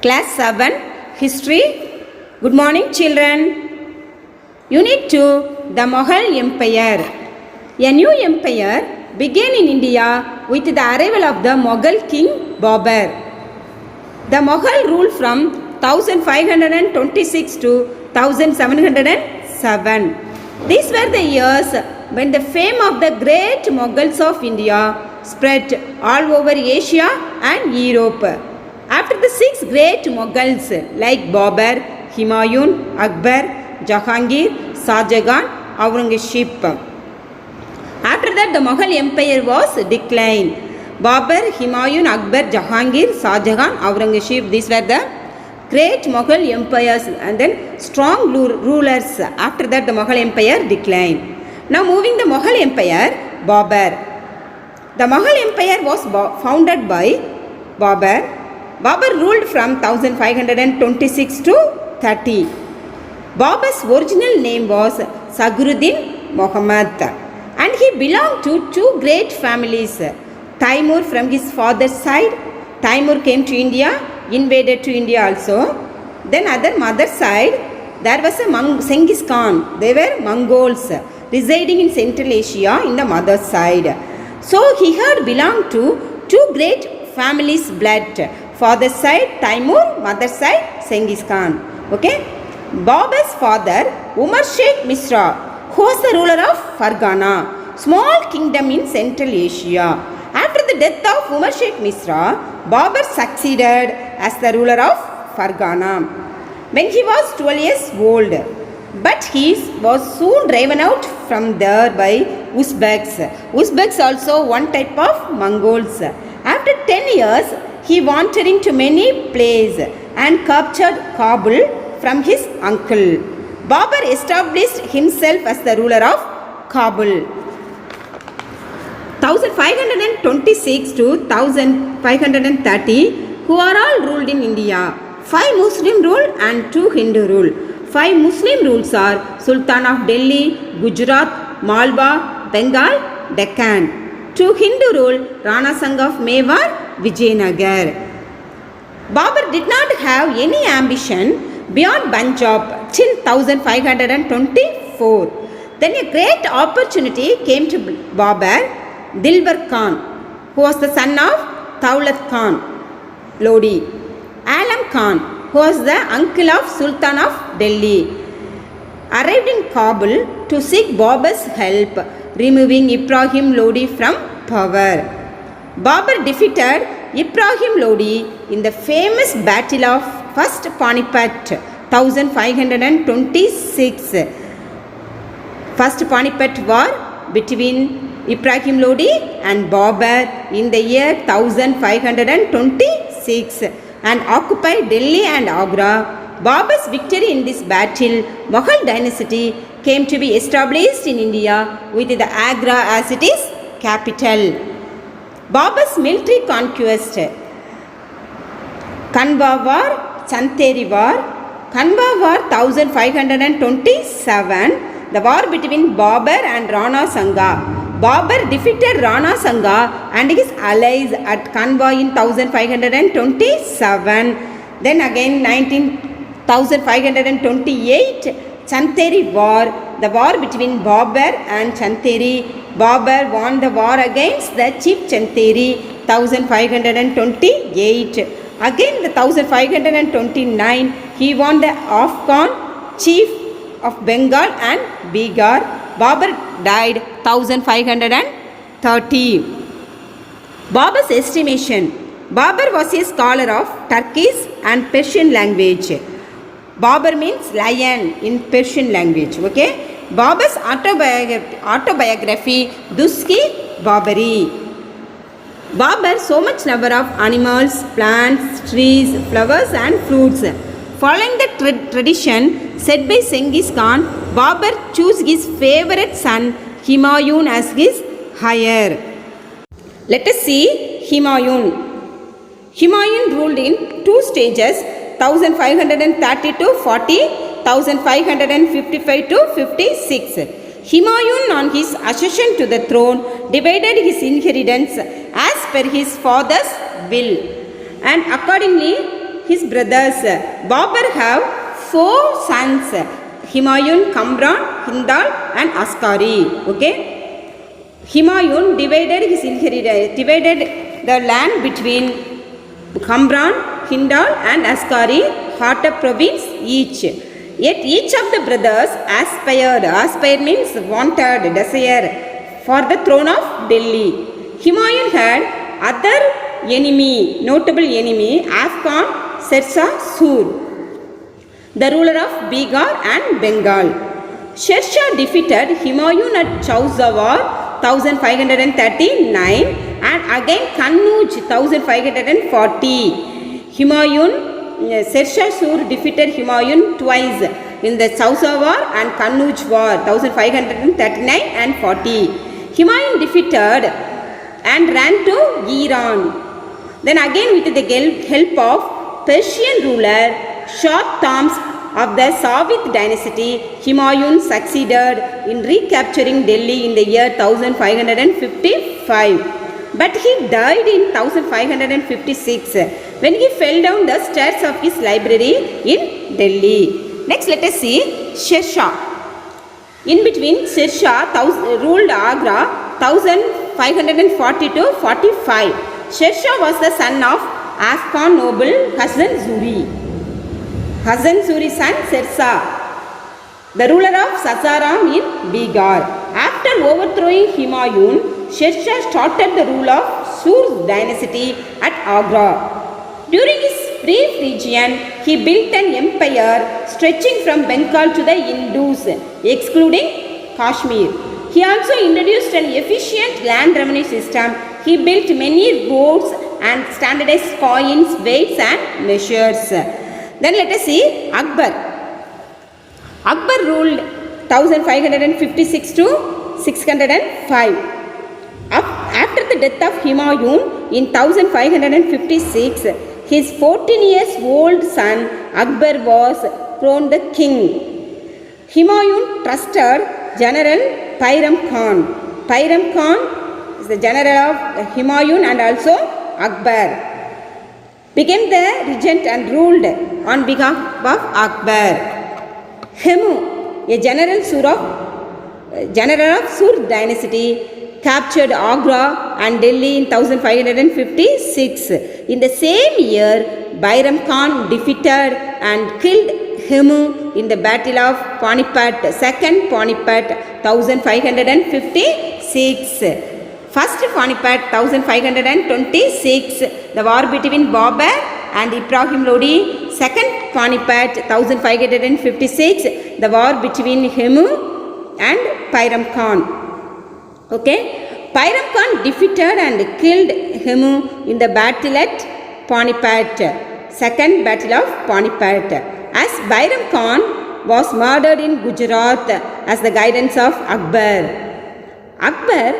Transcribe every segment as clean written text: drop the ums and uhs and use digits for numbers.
Class 7 History. Good morning children. Unit 2 The Mughal Empire. A new empire began in India with the arrival of the Mughal king Babur. The Mughal ruled from 1526 to 1707. These were the years when the fame of the great Mughals of India spread all over Asia and Europe. After the 6 great Mughals like Babur, Humayun, Akbar, Jahangir, Shah Auranga. After that the Mughal empire was declined. Babur, Humayun, Akbar, Jahangir, Shah Auranga. These were the great Mughal empires and then strong rulers. After that the Mughal empire declined. Now moving the Mughal empire, Babur. The Mughal empire was founded by Babur. Babur ruled from 1526 to 30. Babur's original name was Saguruddin Muhammad and he belonged to 2 great families. Taimur from his father's side. Taimur came to India, invaded to India also. Then other mother's side, there was a Genghis Khan. They were Mongols residing in Central Asia in the mother's side. So he had belonged to 2 great families' blood. Father's side Taimur, mother's side Genghis Khan. Okay. Babur's father Umar Sheikh Misra, who was the ruler of Fargana, small kingdom in Central Asia. After the death of Umar Sheikh Misra, Babur succeeded as the ruler of Fargana when he was 12 years old. But he was soon driven out from there by Uzbeks. Uzbeks also one type of Mongols. After 10 years, he wandered into many places and captured Kabul from his uncle. Babur established himself as the ruler of Kabul. 1526 to 1530, who are all ruled in India. 5 Muslim rule and 2 Hindu rule. 5 Muslim rules are Sultan of Delhi, Gujarat, Malwa, Bengal, Deccan. 2 Hindu rule Rana Sangha of Mewar, Vijayanagar. Babur did not have any ambition beyond Punjab till 1524. Then a great opportunity came to Babur. Dilbar Khan, who was the son of Daulat Khan, Lodi. Alam Khan, who was the uncle of Sultan of Delhi, arrived in Kabul to seek Babur's help, removing Ibrahim Lodi from power. Babur defeated Ibrahim Lodi in the famous battle of First Panipat 1526. First Panipat war between Ibrahim Lodi and Babur in the year 1526 and occupied Delhi and Agra. Babur's victory in this battle, Mughal dynasty came to be established in India with the Agra as its capital. Babur's military conquest, Kanwa War, Chanteri War. Kanwa War 1527, the war between Babur and Rana Sangha. Babur defeated Rana Sangha and his allies at Kanwa in 1527. Then again 1528, Chanteri War, the war between Babur and Chanteri. Babur won the war against the chief Chanteri 1528. Again the 1529, he won the Afghan chief of Bengal and Bihar. Babur died 1530. Babur's estimation. Babur was a scholar of Turkish and Persian language. Babur means lion in Persian language. Okay. Babur's autobiography Duski Baburi. Babur so much lover of animals, plants, trees, flowers and fruits. Following the tradition set by Genghis Khan, Babur chose his favorite son Humayun as his heir. Let us see Humayun. Humayun ruled in 2 stages, 1530 to 40, 1555 to 56. Humayun on his accession to the throne divided his inheritance as per his father's will, and accordingly his brothers. Babur have 4 sons, Humayun, Kamran, Hindal and Askari. Okay. Humayun divided the land between Kamran, Hindal and Askari, half a province each. Yet each of the brothers aspired means wanted, desire for the throne of Delhi. Humayun had other notable enemy, Afghan Shershah Sur, the ruler of Bihar and Bengal. Shesha defeated Humayun at Chauzawar 1539 and again Kannauj 1540. Shershah Sur defeated Humayun twice in the Chauzawar and Kannauj war 1539 and 40. Humayun defeated and ran to Iran. Then again with the help of Persian ruler Shah Tams of the Savid dynasty, Humayun succeeded in recapturing Delhi in the year 1555. But he died in 1556 when he fell down the stairs of his library in Delhi. Next let us see Shesha. In between, Shesha ruled Agra 1540 to 45. Shesha was the son of Afghan noble Hasan Zuri. Hasan Zuri's son Shersa, the ruler of Sasaram in Bihar. After overthrowing Humayun, Shesha started the rule of Sur's dynasty at Agra. During his brief region, he built an empire stretching from Bengal to the Indus, excluding Kashmir. He also introduced an efficient land revenue system. He built many roads and standardized coins, weights and measures. Then let us see Akbar. Akbar ruled 1556 to 605. After the death of Humayun in 1556, his 14 years old son Akbar was crowned the king. Humayun trusted General Bairam Khan. Bairam Khan is the general of Humayun and also Akbar. Became the regent and ruled on behalf of Akbar. Hemu, a general of Sur dynasty, captured Agra and Delhi in 1556. In the same year, Bairam Khan defeated and killed Hemu in the Battle of Panipat, Second Panipat 1556. First Panipat 1526, the war between Babur and Ibrahim Lodi. Second Panipat 1556, the war between Hemu and Bairam Khan. Okay, Bairam Khan defeated and killed Hemu in the battle at Panipat, Second Battle of Panipat. As Bairam Khan was murdered in Gujarat as the guidance of Akbar. Akbar,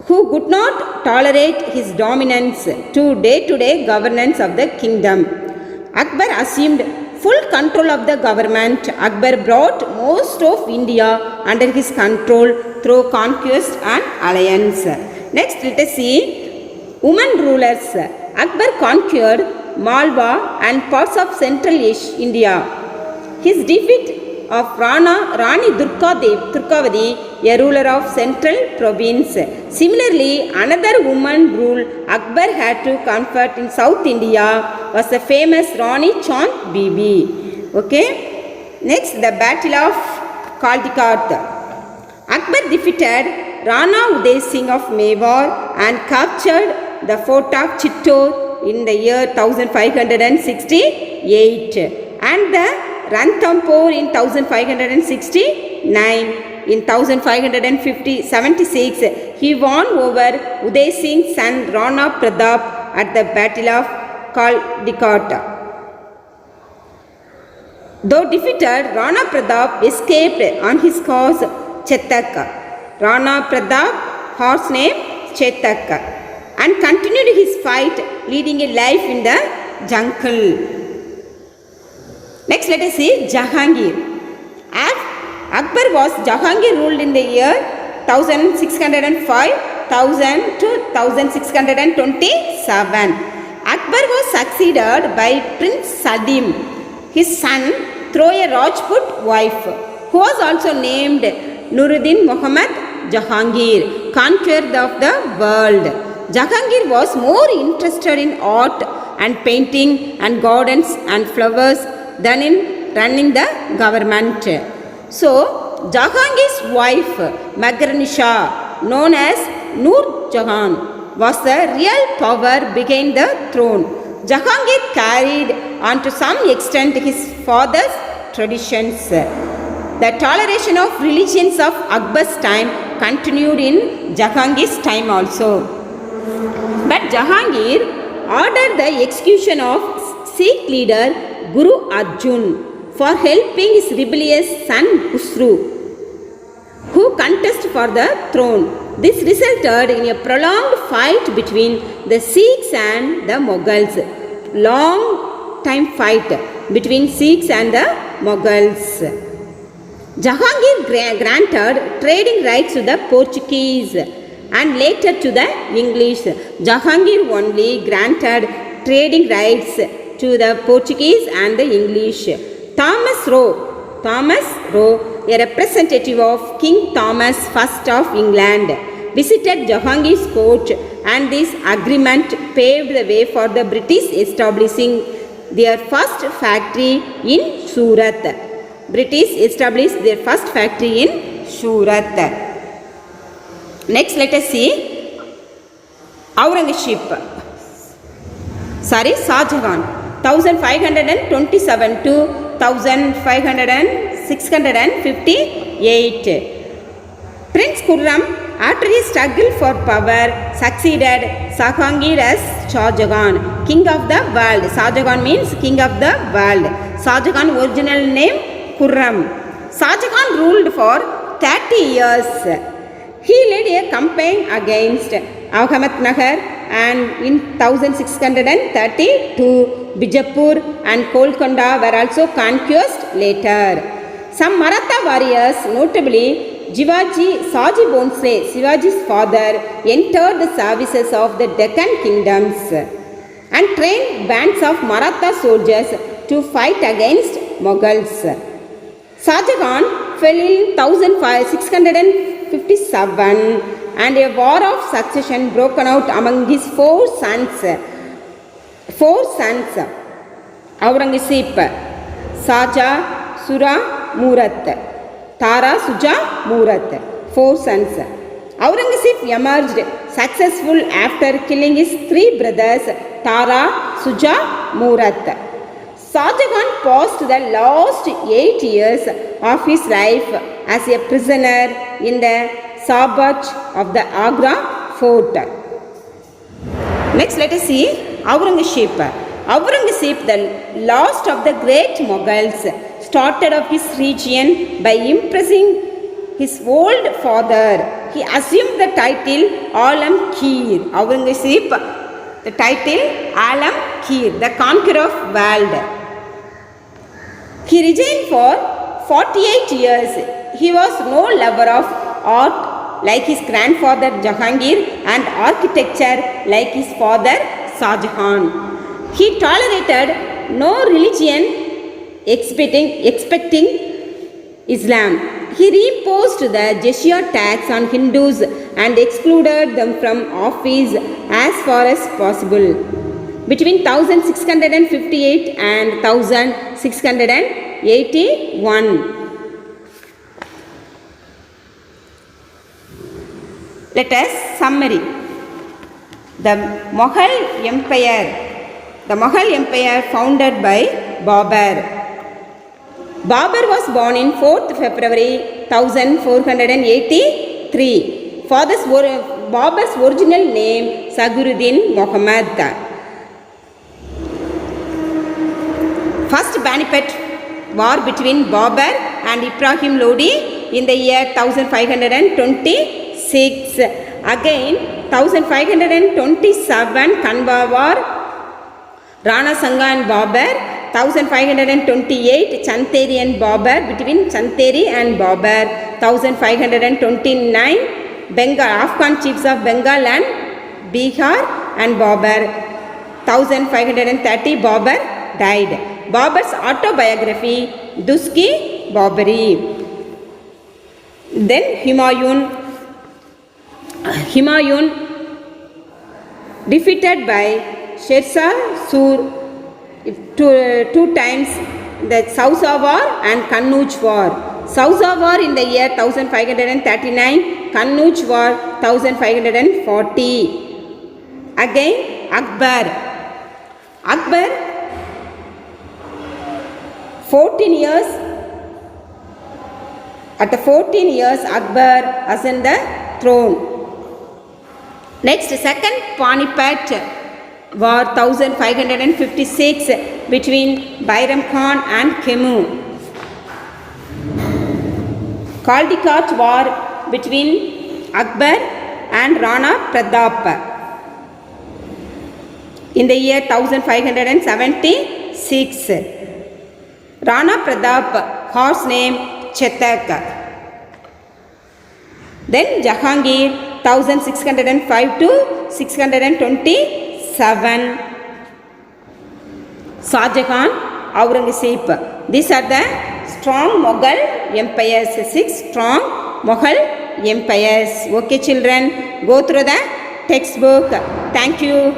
who could not tolerate his dominance to day-to-day governance of the kingdom. Akbar assumed full control of the government. Akbar brought most of India under his control through conquest and alliance. Next, let us see women rulers. Akbar conquered Malwa and parts of central India. His defeat of Rani Durgavati, a ruler of central province. Similarly, another woman rule Akbar had to comfort in South India was the famous Rani Chand Bibi. Okay. Next, the Battle of Caldecott. Akbar defeated Rana Uday Singh of Mewar and captured the fort of Chittor in the year 1568 and the Ranthambore in 1569. In 1576, he won over Uday Singh's son Rana Pratap at the Battle of Caldecott. Though defeated, Rana Pratap escaped on his horse Chetak. Rana Pratap, horse name Chetak, and continued his fight, leading a life in the jungle. Next, let us see Jahangir. Akbar was Jahangir ruled in the year 1605 to 1627. Akbar was succeeded by Prince Sadim, his son, through a Rajput wife, who was also named Nuruddin Muhammad Jahangir, conqueror of the world. Jahangir was more interested in art and painting and gardens and flowers than in running the government. So, Jahangir's wife, Maghranisha, known as Noor Jahan, was the real power behind the throne. Jahangir carried on to some extent his father's traditions. The toleration of religions of Akbar's time continued in Jahangir's time also. But Jahangir ordered the execution of Sikh leader Guru Arjun for helping his rebellious son Khusru, who contested for the throne. This resulted in a prolonged fight between the Sikhs and the Mughals. Long time fight between Sikhs and the Mughals. Jahangir granted trading rights to the Portuguese and later to the English. Jahangir only granted trading rights to the Portuguese and the English. Thomas Rowe, a representative of King Thomas I of England, visited Jahangir's court, and this agreement paved the way for the British establishing their first factory in Surat. British established their first factory in Surat. Next, let us see Shahjahan, 1527 to 1558. Prince Khurram, after his struggle for power, succeeded Jahangir as Shahjahan, king of the world. Shahjahan means king of the world. Shahjahan original name Khurram. Shahjahan ruled for 30 years. He led a campaign against Ahmednagar, and in 1632 Bijapur and Golconda were also conquered later. Some Maratha warriors, notably Shaji Bhonsle, Shivaji's father, entered the services of the Deccan kingdoms and trained bands of Maratha soldiers to fight against Mughals. Shahjahan fell in 1657 and a war of succession broke out among his four sons. Aurangzeb, Saja, Sura, Murat, Tara, Suja, Murat. 4 sons. Aurangzeb emerged successful after killing his 3 brothers, Tara, Suja, Murat. Shahjahan passed the last 8 years of his life as a prisoner in the Sabach of the Agra fort. Next, let us see Aurangzeb. Aurangzeb, the last of the great Mughals, started off his region by impressing his old father. He assumed the title Alam Kir. Aurangzeb, the title Alam Kir, the conqueror of world. He reigned for 48 years. He was no lover of art like his grandfather Jahangir and architecture like his father Shahjahan. He tolerated no religion excepting Islam. He reimposed the jizya tax on Hindus and excluded them from office as far as possible. Between 1658 and 1681. Let us summary. The Mughal Empire founded by Babur. Babur was born in 4th February 1483. Babur's original name Saguruddin Muhammad. First Panipat war between Babur and Ibrahim Lodi in the year 1526. Again 1527 Kanwa war, Rana Sanga and Babur. 1528 Chanteri and Babur, between Chanteri and Babur. 1529 Bengal, Afghan chiefs of Bengal and Bihar and Babur. 1530 Babur died. Babur's autobiography, Duski Babari. Then Humayun defeated by Shershah two times, the Sausa War and Kannauj War. Sausa War in the year 1539, Kannauj War 1540. Again Akbar 14 years. At 14 years Akbar ascended the throne. Next, second Panipat War 1556 between Bairam Khan and Kemu. Caldecott War between Akbar and Rana Pratap in the year 1576. Rana Pratap, horse name Chetak. Then Jahangir 1605 to 627. Shah Jahan, Aurangzeb. These are the strong Mughal empires, 6 strong Mughal empires. Okay children, go through the textbook. Thank you.